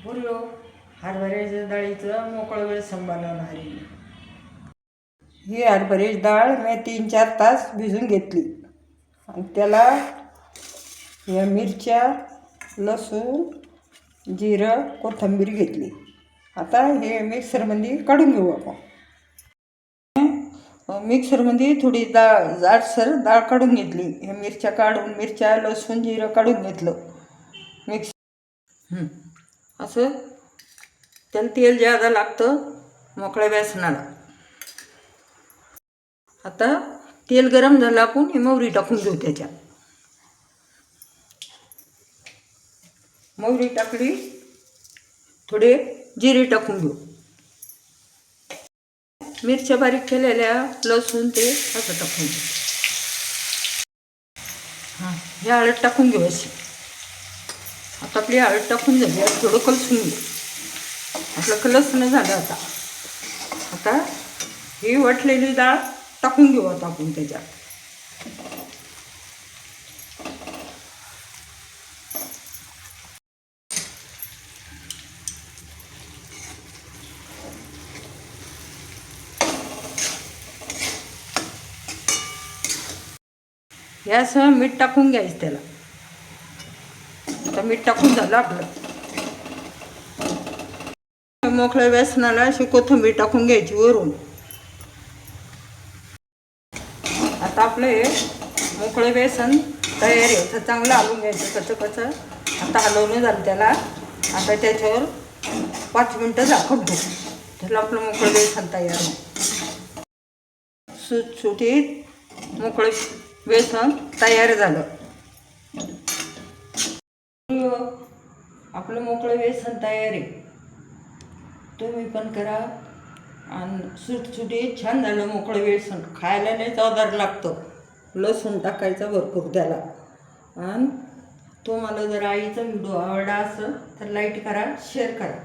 बोललो हरभऱ्याच्या डाळीचं मोकळं वेळ बनवणार आहे. ही हरभऱ्याची डाळ मी 3-4 तास भिजून घेतली आणि त्याला या मिरच्या, लसूण, जिरं, कोथिंबीर घेतली. आता हे मिक्सरमध्ये काढून घेऊ आपण. मिक्सरमध्ये थोडी जाडसर डाळ काढून घेतली. हे मिरच्या काढून, मिरच्या, लसूण, जिरं काढून घेतलं मिक्स. असं त्याला तेल ज्यादा लागतं मोकळ्या बेसनाला. आता तेल गरम झालं, आपण ही मोहरी टाकून घेऊ. त्याच्यात मोहरी टाकली, थोडे जिरे टाकून घेऊ. मिरच्या बारीक केलेल्या, लसूण ते असं टाकून घेऊ. हे हळद टाकून घेऊ अशी. आता आपली हळद टाकून झाली. थोडं कलसून घेऊ. आपलं कलसणं झालं. आता ही वाटलेली डाळ टाकून घेऊ. आता आपण त्याच्यात यासह मीठ टाकून घ्यायचं त्याला. आता मीठ टाकून झालं आपलं. मोकळ्या बेसनाला अशी कोथिंबीर टाकून घ्यायची वरून. आता आपलं हे मोकळे बेसन तयार आहे. तर चांगलं हलवून घ्यायचं कचं. आता हलवणं झालं त्याला. आता त्याच्यावर 5 मिनटं झाकून ठेवू. त्याला आपलं मोकळं बेसन तयार आहे. सुटसुटीत मोकळे बेसन तयार झालं. आपलं मोकळं बेसन तयार आहे. तुम्ही पण करा. आणि सुटसुटीत छान झालं मोकळं बेसन. खायला नाही चवदार लागतं. लसूण टाकायचा भरपूर त्याला. आणि तुम्हाला जर आईचा व्हिडिओ आवडला असेल तर लाईक करा, शेअर करा.